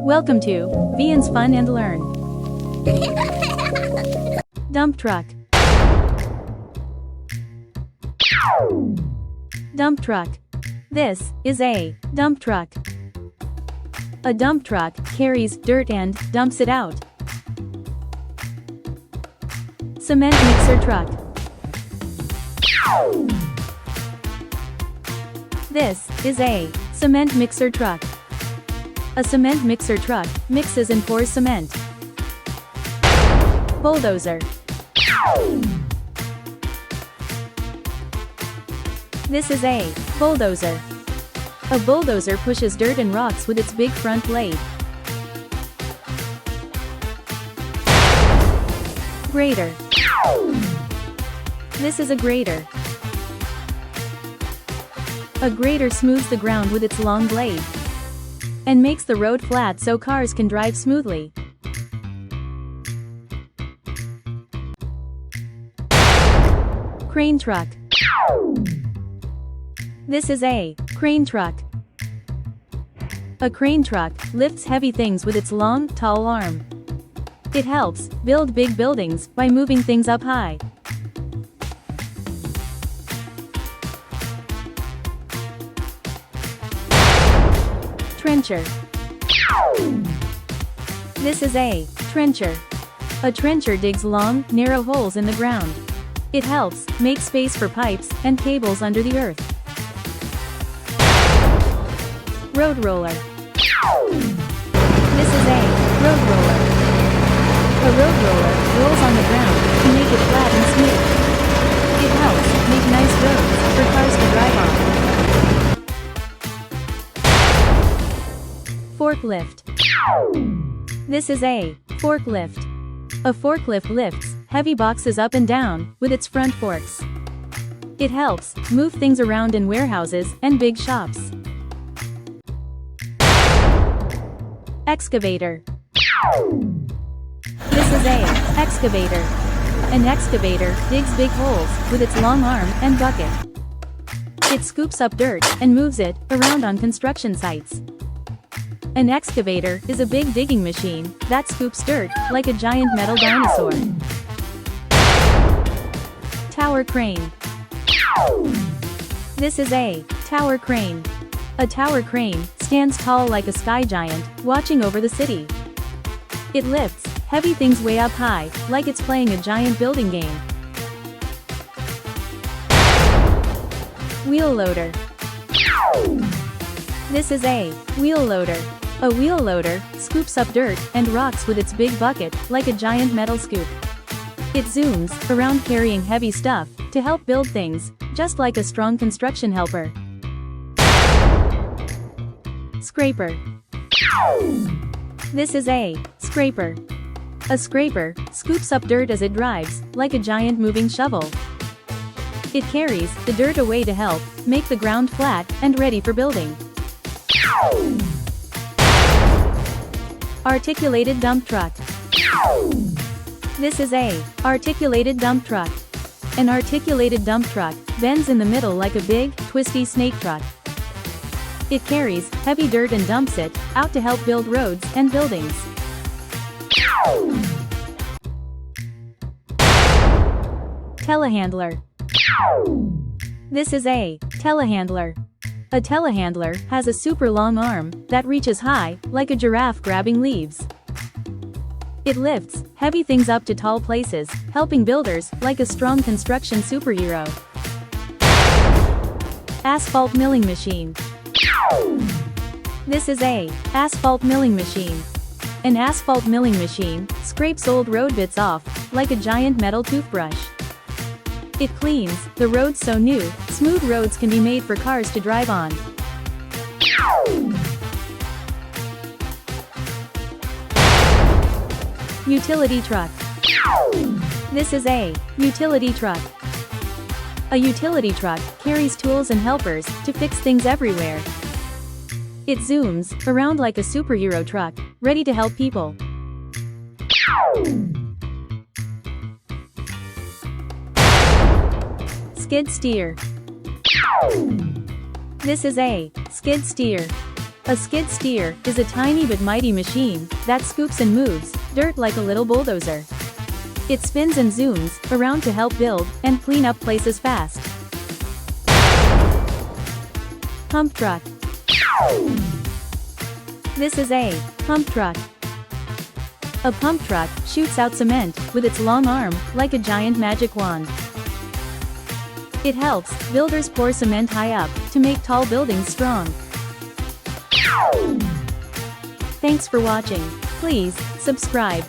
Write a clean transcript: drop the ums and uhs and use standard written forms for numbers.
Welcome to Vian's Fun and Learn. Dump truck. Dump truck. This is a dump truck. A dump truck carries dirt and dumps it out. Cement mixer truck. This is a cement mixer truck. A cement mixer truck mixes and pours cement. Bulldozer. This is a bulldozer. A bulldozer pushes dirt and rocks with its big front blade. Grader. This is a grader. A grader smooths the ground with its long blade and makes the road flat so cars can drive smoothly. Crane truck. This is a crane truck. A crane truck lifts heavy things with its long, tall arm. It helps build big buildings by moving things up high. Trencher. This is a trencher. A trencher digs long, narrow holes in the ground. It helps make space for pipes and cables under the earth. Road roller. This is a road roller. A road roller rolls on the ground to make it flat and smooth. It helps make nice roads for cars to drive on. Forklift. This is a forklift. A forklift lifts heavy boxes up and down with its front forks. It helps move things around in warehouses and big shops. Excavator. This is a excavator. An excavator digs big holes with its long arm and bucket. It scoops up dirt and moves it around on construction sites. An excavator is a big digging machine that scoops dirt like a giant metal dinosaur. Tower crane. This is a tower crane. A tower crane stands tall like a sky giant, watching over the city. It lifts heavy things way up high, like it's playing a giant building game. Wheel loader. This is a wheel loader. A wheel loader scoops up dirt and rocks with its big bucket, like a giant metal scoop. It zooms around carrying heavy stuff to help build things, just like a strong construction helper. Scraper. This is a scraper. A scraper scoops up dirt as it drives, like a giant moving shovel. It carries the dirt away to help make the ground flat and ready for building. Articulated dump truck. This is a articulated dump truck. An articulated dump truck bends in the middle like a big, twisty snake truck. It carries heavy dirt and dumps it out to help build roads and buildings. Telehandler. This is a telehandler. A telehandler has a super long arm that reaches high, like a giraffe grabbing leaves. It lifts heavy things up to tall places, helping builders like a strong construction superhero. Asphalt milling machine. This is a asphalt milling machine. An asphalt milling machine scrapes old road bits off, like a giant metal toothbrush. It cleans the roads so new, smooth roads can be made for cars to drive on. Utility truck. This is a utility truck. A utility truck carries tools and helpers to fix things everywhere. It zooms around like a superhero truck, ready to help people. Skid steer. This is a skid steer. A skid steer is a tiny but mighty machine that scoops and moves dirt like a little bulldozer. It spins and zooms around to help build and clean up places fast. Pump truck. This is a pump truck. A pump truck shoots out cement with its long arm like a giant magic wand. It helps builders pour cement high up to make tall buildings strong. Thanks for watching. Please subscribe.